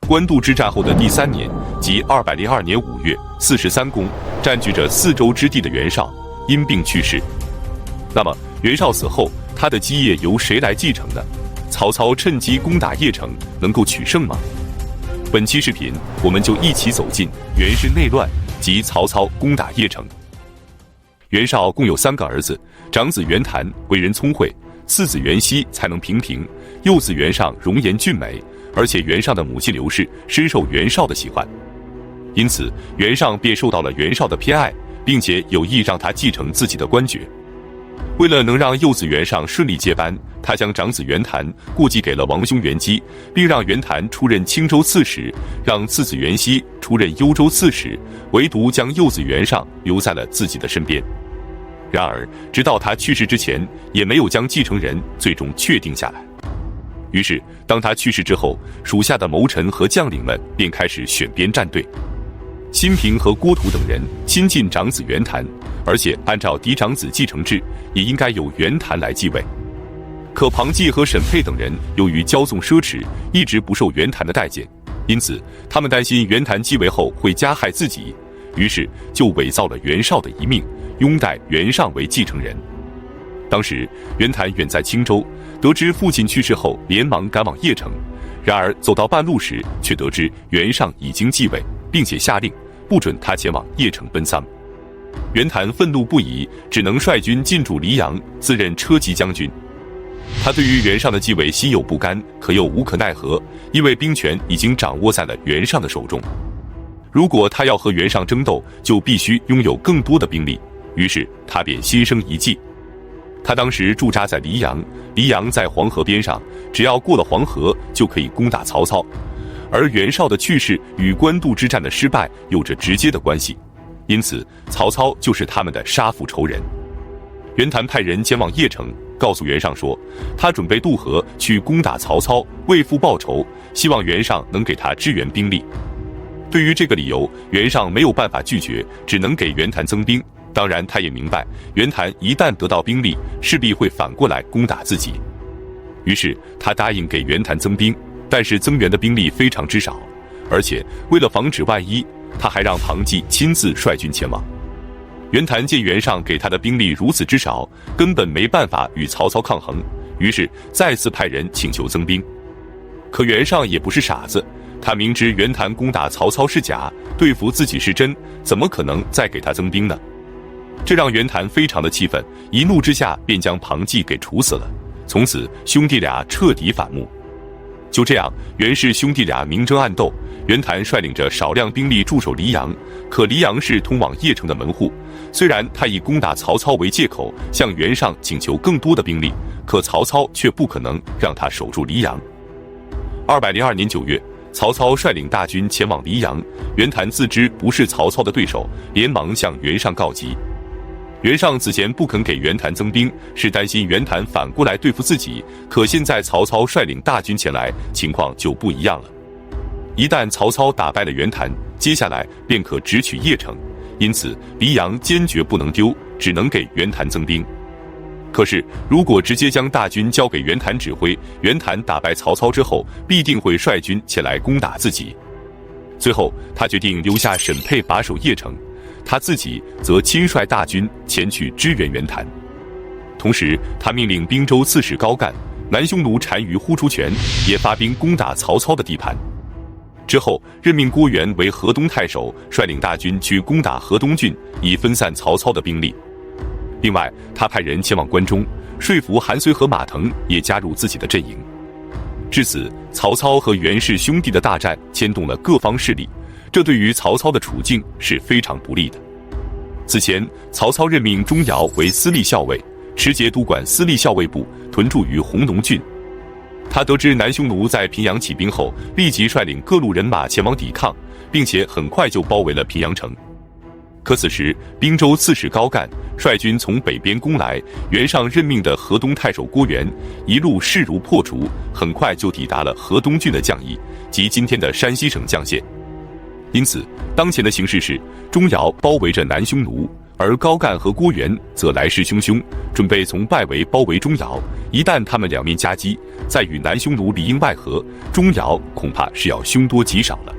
官渡之战后的第3年，即202年5月，43公占据着4州之地的袁绍因病去世。那么袁绍死后，他的基业由谁来继承呢？曹操趁机攻打邺城，能够取胜吗？本期视频，我们就一起走进袁氏内乱及曹操攻打邺城。袁绍共有3个儿子，长子袁谭为人聪慧，次子袁熙才能平平，幼子袁尚容颜俊美，而且袁尚的母亲刘氏深受袁绍的喜欢，因此袁尚便受到了袁绍的偏爱，并且有意让他继承自己的官爵。为了能让幼子袁尚顺利接班，他将长子袁谭过继给了王兄袁基，并让袁谭出任青州刺史，让次子袁熙出任幽州刺史，唯独将幼子袁尚留在了自己的身边。然而直到他去世之前，也没有将继承人最终确定下来。于是当他去世之后，属下的谋臣和将领们便开始选边站队。辛平和郭图等人亲近长子袁谭，而且按照嫡长子继承制，也应该由袁谭来继位。可庞纪和沈佩等人由于骄纵奢侈，一直不受袁谭的待见，因此他们担心袁谭继位后会加害自己，于是就伪造了袁绍的遗命，拥戴袁尚为继承人。当时袁谭远在青州，得知父亲去世后，连忙赶往邺城。然而走到半路时，却得知袁尚已经继位，并且下令不准他前往邺城奔丧。袁谭愤怒不已，只能率军进驻黎阳，自任车骑将军。他对于袁尚的继位心有不甘，可又无可奈何，因为兵权已经掌握在了袁尚的手中。如果他要和袁尚争斗，就必须拥有更多的兵力，于是他便心生一计。他当时驻扎在黎阳，黎阳在黄河边上，只要过了黄河就可以攻打曹操。而袁绍的去世与官渡之战的失败有着直接的关系，因此曹操就是他们的杀父仇人。袁谭派人前往邺城，告诉袁尚说，他准备渡河去攻打曹操，为父报仇，希望袁尚能给他支援兵力。对于这个理由，袁尚没有办法拒绝，只能给袁谭增兵。当然他也明白，袁谭一旦得到兵力，势必会反过来攻打自己。于是他答应给袁谭增兵，但是增援的兵力非常之少，而且为了防止万一，他还让庞纪亲自率军前往。袁谭见袁尚给他的兵力如此之少，根本没办法与曹操抗衡，于是再次派人请求增兵。可袁尚也不是傻子，他明知袁谭攻打曹操是假，对付自己是真，怎么可能再给他增兵呢？这让袁谭非常的气愤，一怒之下便将庞纪给处死了。从此兄弟俩彻底反目。就这样，袁氏兄弟俩明争暗斗，袁谭率领着少量兵力驻守黎阳，可黎阳是通往邺城的门户。虽然他以攻打曹操为借口向袁尚请求更多的兵力，可曹操却不可能让他守住黎阳。202年9月，曹操率领大军前往黎阳，袁谭自知不是曹操的对手，连忙向袁尚告急。袁尚此前不肯给袁谭增兵，是担心袁谭反过来对付自己，可现在曹操率领大军前来，情况就不一样了。一旦曹操打败了袁谭，接下来便可直取邺城，因此黎阳坚决不能丢，只能给袁谭增兵。可是如果直接将大军交给袁谭指挥，袁谭打败曹操之后，必定会率军前来攻打自己。最后他决定留下沈佩把守邺城，他自己则亲率大军前去支援袁谭。同时他命令滨州刺史高干、南匈奴单于呼出权也发兵攻打曹操的地盘。之后任命郭元为河东太守，率领大军去攻打河东郡，以分散曹操的兵力。另外他派人前往关中，说服韩遂和马腾也加入自己的阵营。至此曹操和袁氏兄弟的大战牵动了各方势力，这对于曹操的处境是非常不利的。此前曹操任命钟繇为司隶校尉，持节督管司隶校尉部，屯驻于弘农郡。他得知南匈奴在平阳起兵后，立即率领各路人马前往抵抗，并且很快就包围了平阳城。可此时滨州刺史高干率军从北边攻来，袁尚任命的河东太守郭元一路势如破竹，很快就抵达了河东郡的绛邑，即今天的山西省绛县。因此当前的形势是，钟繇包围着南匈奴，而高干和郭元则来势汹汹，准备从外围包围钟繇。一旦他们两面夹击，再与南匈奴里应外合，钟繇恐怕是要凶多吉少了。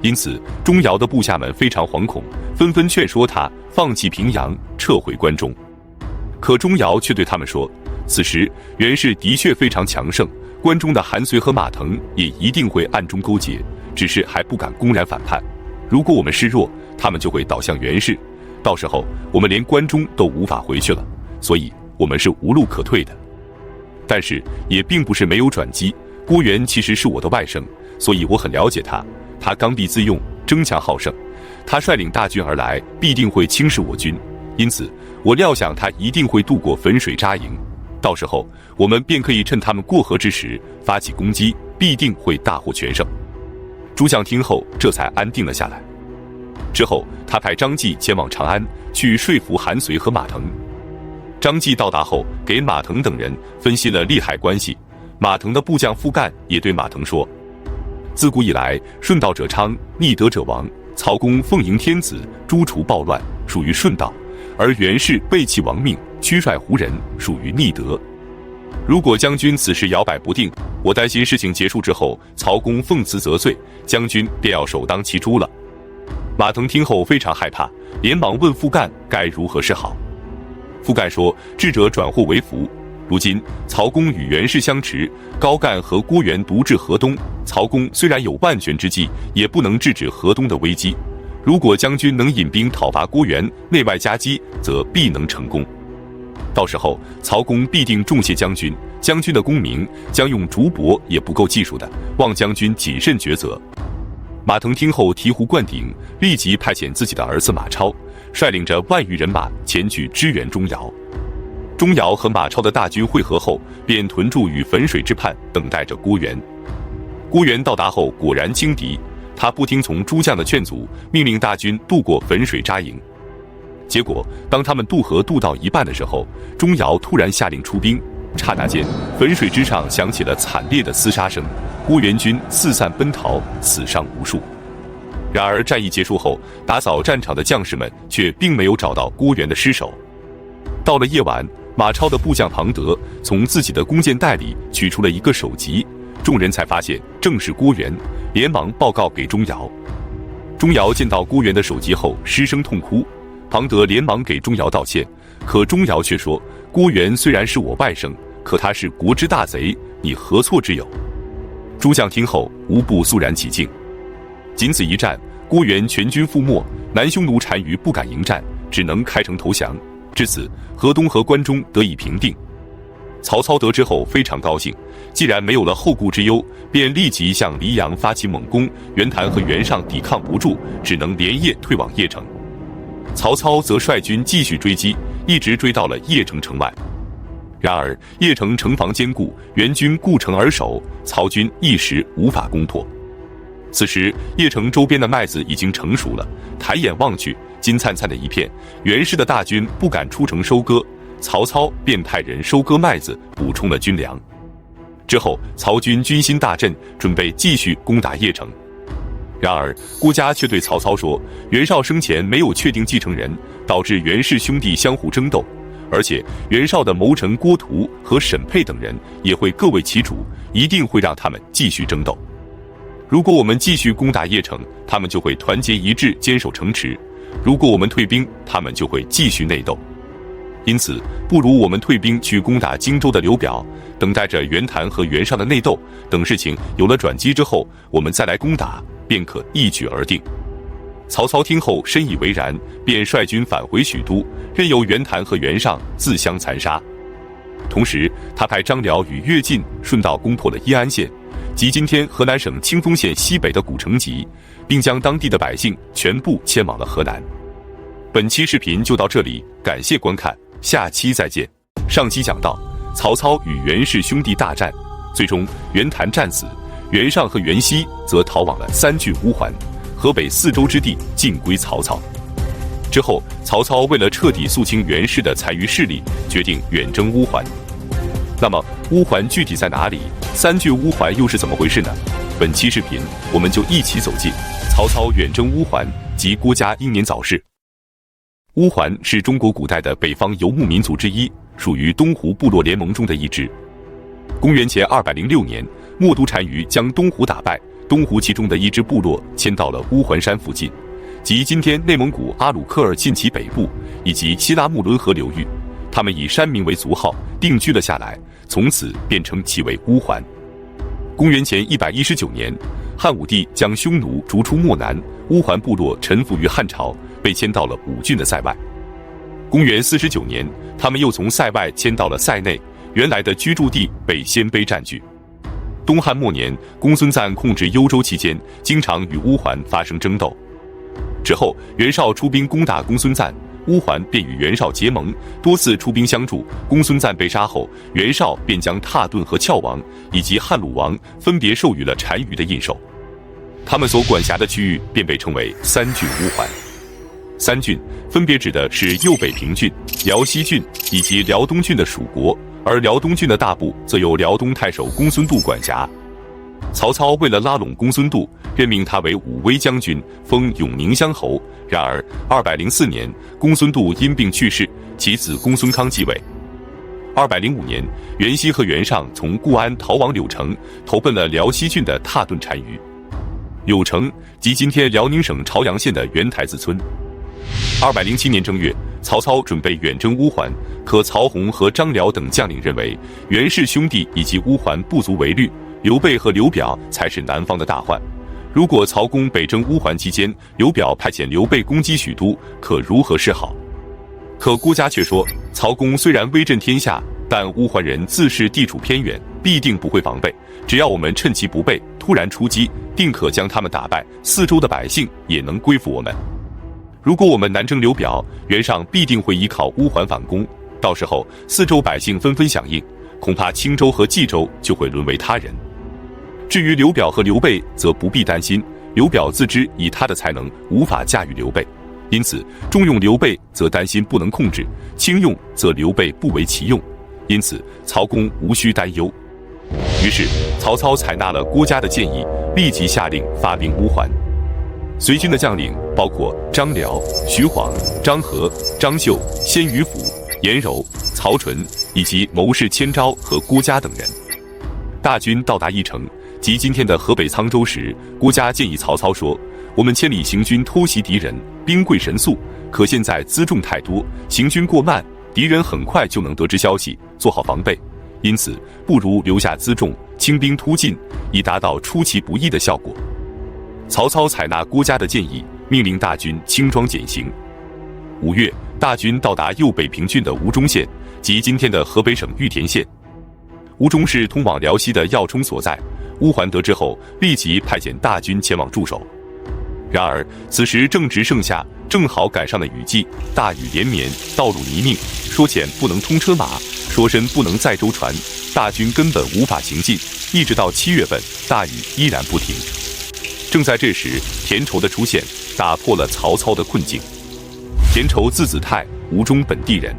因此，钟繇的部下们非常惶恐，纷纷劝说他放弃平阳，撤回关中。可钟繇却对他们说，此时袁氏的确非常强盛，关中的韩遂和马腾也一定会暗中勾结，只是还不敢公然反叛。如果我们示弱，他们就会倒向袁氏，到时候我们连关中都无法回去了，所以我们是无路可退的。但是也并不是没有转机，郭元其实是我的外甥，所以我很了解他。他刚愎自用，争强好胜，他率领大军而来，必定会轻视我军，因此我料想他一定会渡过汾水扎营，到时候我们便可以趁他们过河之时发起攻击，必定会大获全胜。诸将听后这才安定了下来。之后他派张继前往长安，去说服韩遂和马腾。张继到达后，给马腾等人分析了利害关系。马腾的部将傅干也对马腾说，自古以来，顺道者昌，逆德者亡。曹公奉迎天子，诛除暴乱，属于顺道；而袁氏背弃亡命，驱率胡人，属于逆德。如果将军此时摇摆不定，我担心事情结束之后，曹公奉辞则罪，将军便要首当其冲了。马腾听后非常害怕，连忙问傅干该如何是好。傅干说，智者转祸为福。如今曹公与袁氏相持，高干和郭元独至河东，曹公虽然有万全之计，也不能制止河东的危机。如果将军能引兵讨伐郭元，内外夹击，则必能成功。到时候曹公必定重谢将军，将军的功名将用竹帛也不够计数的，望将军谨慎抉择。马腾听后醍醐灌顶，立即派遣自己的儿子马超，率领着万余人马前去支援钟繇。钟繇和马超的大军会合后，便屯驻于汾水之畔，等待着郭元。郭元到达后果然轻敌，他不听从诸将的劝阻，命令大军渡过汾水扎营。结果当他们渡河渡到一半的时候，钟繇突然下令出兵，刹那间汾水之上响起了惨烈的厮杀声，郭元军四散奔逃，死伤无数。然而战役结束后，打扫战场的将士们却并没有找到郭元的尸首。到了夜晚，马超的部将庞德从自己的弓箭袋里取出了一个首级，众人才发现正是郭元，连忙报告给钟繇。钟繇见到郭元的首级后失声痛哭，庞德连忙给钟繇道歉，可钟繇却说，郭元虽然是我外甥，可他是国之大贼，你何错之有？诸将听后无不肃然起敬。仅此一战，郭元全军覆没，南匈奴单于不敢迎战，只能开城投降。至此，河东和关中得以平定。曹操得知后非常高兴，既然没有了后顾之忧，便立即向黎阳发起猛攻，袁谭和袁尚抵抗不住，只能连夜退往邺城。曹操则率军继续追击，一直追到了邺城城外。然而邺城城防坚固，袁军固城而守，曹军一时无法攻破。此时邺城周边的麦子已经成熟了，抬眼望去，金灿灿的一片，袁氏的大军不敢出城收割，曹操便派人收割麦子，补充了军粮。之后曹军军心大振，准备继续攻打邺城。然而郭嘉却对曹操说，袁绍生前没有确定继承人，导致袁氏兄弟相互争斗，而且袁绍的谋臣郭图和沈佩等人也会各为其主，一定会让他们继续争斗。如果我们继续攻打邺城，他们就会团结一致坚守城池；如果我们退兵，他们就会继续内斗。因此不如我们退兵去攻打荆州的刘表，等待着袁谭和袁绍的内斗，等事情有了转机之后，我们再来攻打，便可一举而定。曹操听后深以为然，便率军返回许都，任由袁谭和袁尚自相残杀。同时他派张辽与乐进顺道攻破了鄢安县，即今天河南省清丰县西北的古城籍，并将当地的百姓全部迁往了河南。本期视频就到这里，感谢观看，下期再见。上期讲到曹操与袁氏兄弟大战，最终袁谭战死，袁尚和袁熙则逃往了三郡乌桓，河北4州之地尽归曹操。之后曹操为了彻底肃清袁氏的残余势力，决定远征乌桓。那么乌桓具体在哪里？三郡乌桓又是怎么回事呢？本期视频我们就一起走进曹操远征乌桓及郭嘉英年早逝。乌桓是中国古代的北方游牧民族之一，属于东胡部落联盟中的一支。公元前206年，冒顿单于将东胡打败，东胡其中的一支部落迁到了乌桓山附近，即今天内蒙古阿鲁科尔沁旗北部以及西拉木伦河流域。他们以山民为族号，定居了下来，从此便称其为乌桓。公元前119年，汉武帝将匈奴逐出漠南，乌桓部落臣服于汉朝，被迁到了武郡的塞外。公元49年，他们又从塞外迁到了塞内，原来的居住地被鲜卑占据。东汉末年，公孙瓒控制幽州期间，经常与乌桓发生争斗。之后，袁绍出兵攻打公孙瓒，乌桓便与袁绍结盟，多次出兵相助。公孙瓒被杀后，袁绍便将蹋顿和翘王以及汉鲁王分别授予了单于的印绶，他们所管辖的区域便被称为三郡乌桓。三郡分别指的是右北平郡、辽西郡以及辽东郡的属国，而辽东郡的大部则由辽东太守公孙度管辖。曹操为了拉拢公孙度，任命他为武威将军，封永宁乡侯。然而204年，公孙度因病去世，其子公孙康继位。205年，袁熙和袁尚从固安逃往柳城，投奔了辽西郡的蹋顿单于。柳城即今天辽宁省朝阳县的原台子村。207年正月，曹操准备远征乌桓，可曹洪和张辽等将领认为袁氏兄弟以及乌桓不足为虑，刘备和刘表才是南方的大患。如果曹公北征乌桓期间，刘表派遣刘备攻击许都，可如何是好？可郭嘉却说，曹公虽然威震天下，但乌桓人自是地处偏远，必定不会防备。只要我们趁其不备，突然出击，定可将他们打败，四周的百姓也能归附我们。如果我们南征刘表，袁尚必定会依靠乌桓反攻，到时候四周百姓纷纷响应，恐怕青州和冀州就会沦为他人。至于刘表和刘备，则不必担心，刘表自知以他的才能无法驾驭刘备，因此重用刘备则担心不能控制，轻用则刘备不为其用，因此曹公无需担忧。于是曹操采纳了郭嘉的建议，立即下令发兵乌桓。随军的将领包括张辽、徐晃、张合、张绣、鲜于府、颜柔、曹纯以及谋士千招和郭嘉等人。大军到达邺城，即今天的河北沧州时，郭嘉建议曹操说：“我们千里行军偷袭敌人，兵贵神速，可现在辎重太多，行军过慢，敌人很快就能得知消息，做好防备。因此，不如留下辎重，轻兵突进，以达到出其不意的效果。”曹操采纳郭嘉的建议，命令大军轻装简行。5月，大军到达右北平郡的吴中县，即今天的河北省玉田县。吴中是通往辽西的要冲所在，乌桓得知后，立即派遣大军前往驻守。然而此时正值盛夏，正好赶上了雨季，大雨连绵，道路泥泞，说浅不能通车马，说深不能载舟船，大军根本无法行进，一直到7月份，大雨依然不停。正在这时，田畴的出现打破了曹操的困境。田畴字子泰，吴中本地人。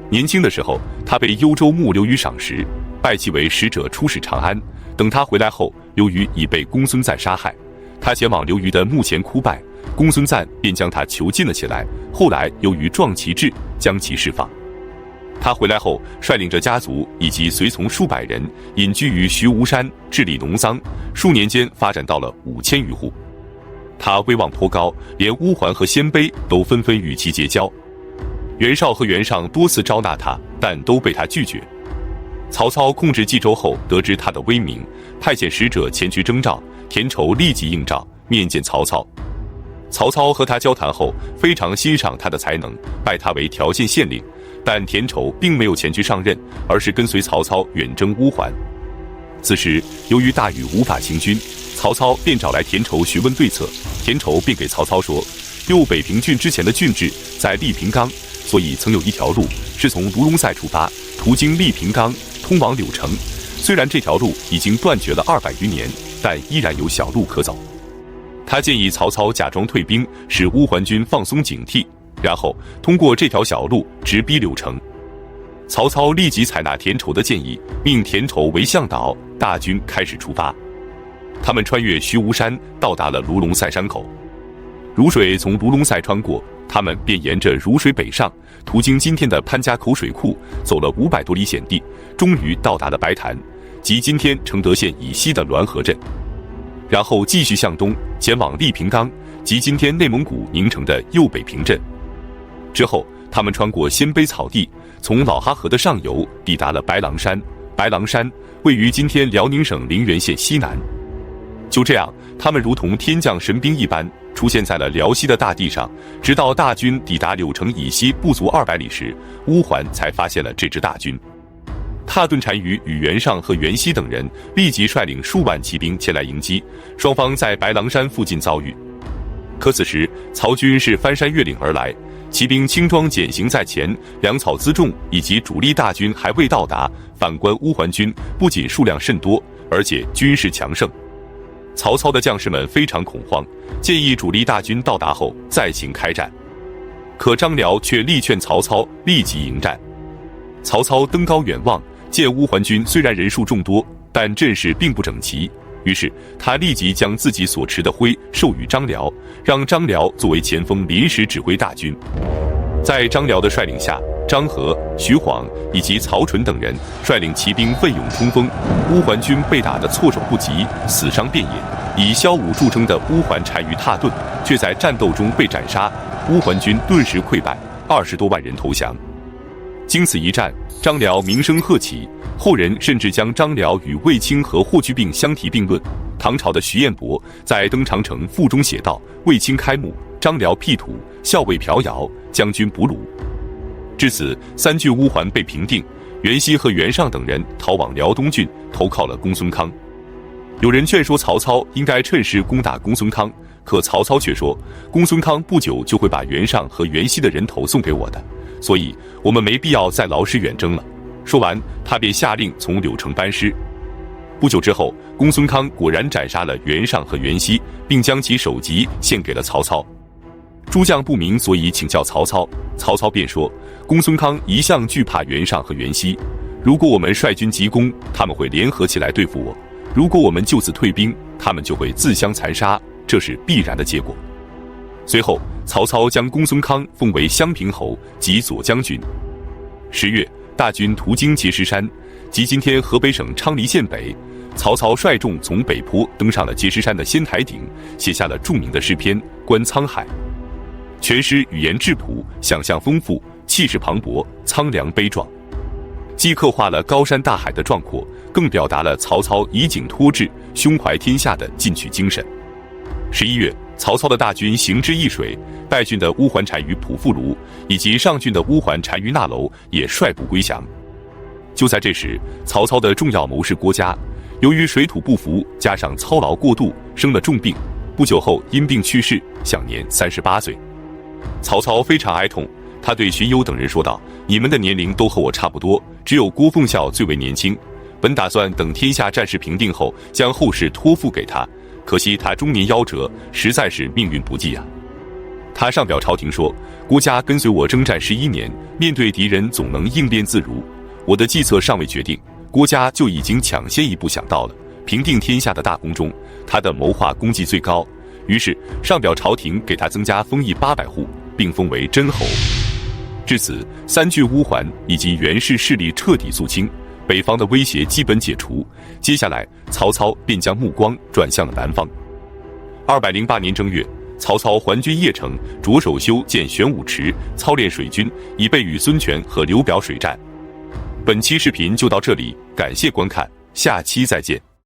年轻的时候，他被幽州牧刘虞赏识，拜其为使者出使长安。等他回来后，刘虞已被公孙瓒杀害，他前往刘虞的墓前哭拜，公孙瓒便将他囚禁了起来。后来由于壮其志，将其释放。他回来后，率领着家族以及随从数百人，隐居于徐吴山，治理农桑，数年间发展到了5000余户。他威望颇高，连乌桓和鲜卑都纷纷与其结交。袁绍和袁尚多次招纳他，但都被他拒绝。曹操控制冀州后，得知他的威名，派遣使者前去征召，田畴立即应召，面见曹操。曹操和他交谈后，非常欣赏他的才能，拜他为条县县令。但田畴并没有前去上任，而是跟随曹操远征乌桓。此时由于大雨无法行军，曹操便找来田畴询问对策。田畴便给曹操说，右北平郡之前的郡治在利平冈，所以曾有一条路是从卢龙塞出发，途经利平冈，通往柳城。虽然这条路已经断绝了200余年，但依然有小路可走。他建议曹操假装退兵，使乌桓军放松警惕，然后通过这条小路直逼柳城。曹操立即采纳田畴的建议，命田畴为向导，大军开始出发。他们穿越徐吴山，到达了卢龙塞山口。泸水从卢龙塞穿过，他们便沿着汝水北上，途经今天的潘家口水库，走了500多里险地，终于到达了白潭，即今天承德县以西的滦河镇。然后继续向东，前往利平冈，即今天内蒙古宁城的右北平镇。之后，他们穿过鲜卑草地，从老哈河的上游抵达了白狼山。白狼山位于今天辽宁省陵源县西南。就这样，他们如同天降神兵一般，出现在了辽西的大地上。直到大军抵达柳城以西不足200里时，乌桓才发现了这支大军。蹋顿单于与袁尚和袁熙等人立即率领数万骑兵前来迎击，双方在白狼山附近遭遇。可此时曹军是翻山越岭而来，骑兵轻装简行在前，粮草辎重以及主力大军还未到达。反观乌桓军不仅数量甚多，而且军事强盛。曹操的将士们非常恐慌，建议主力大军到达后再行开战。可张辽却力劝曹操立即迎战。曹操登高远望，见乌桓军虽然人数众多，但阵势并不整齐，于是他立即将自己所持的徽授予张辽，让张辽作为前锋临时指挥大军。在张辽的率领下，张合、徐晃以及曹纯等人率领骑兵奋勇冲锋，乌桓军被打得措手不及，死伤遍野。以骁武著称的乌桓单于蹋顿，却在战斗中被斩杀，乌桓军顿时溃败，20多万人投降。经此一战，张辽名声鹤起，后人甚至将张辽与卫青和霍去病相提并论。唐朝的徐彦博在《登长城赋》中写道：“卫青开幕，张辽辟土，校尉朴尧，将军捕虏。”至此，3郡乌桓被平定，袁熙和袁尚等人逃往辽东郡，投靠了公孙康。有人劝说曹操应该趁势攻打公孙康，可曹操却说，公孙康不久就会把袁尚和袁熙的人头送给我的，所以我们没必要再劳师远征了。说完，他便下令从柳城班师。不久之后，公孙康果然斩杀了袁尚和袁熙，并将其首级献给了曹操。诸将不明所以请教曹操，曹操便说，公孙康一向惧怕袁尚和袁熙，如果我们率军急攻，他们会联合起来对付我；如果我们就此退兵，他们就会自相残杀，这是必然的结果。随后，曹操将公孙康封为襄平侯及左将军。10月，大军途经碣石山，即今天河北省昌黎县北。曹操率众从北坡登上了碣石山的仙台顶，写下了著名的诗篇《观沧海》。全诗语言质朴，想象丰富，气势磅礴，苍凉悲壮，既刻画了高山大海的壮阔，更表达了曹操以颈托峙、胸怀天下的进取精神。11月，曹操的大军行至易水，败郡的乌桓单于普富卢以及上郡的乌桓单于纳楼也率部归降。就在这时，曹操的重要谋士郭嘉，由于水土不服，加上操劳过度，生了重病，不久后因病去世，享年38岁。曹操非常哀痛，他对荀攸等人说道：“你们的年龄都和我差不多，只有郭奉孝最为年轻。本打算等天下战事平定后，将后事托付给他，可惜他中年夭折，实在是命运不济啊。”他上表朝廷说：“郭嘉跟随我征战11年，面对敌人总能应变自如。我的计策尚未决定，郭嘉就已经抢先一步想到了平定天下的大功中，他的谋划功绩最高。于是上表朝廷给他增加封邑800户，并封为真侯。至此，3郡乌桓以及袁氏势力彻底肃清，北方的威胁基本解除。接下来，曹操便将目光转向了南方。208年正月，曹操还军邺城，着手修建玄武池，操练水军，以备与孙权和刘表水战。本期视频就到这里，感谢观看，下期再见。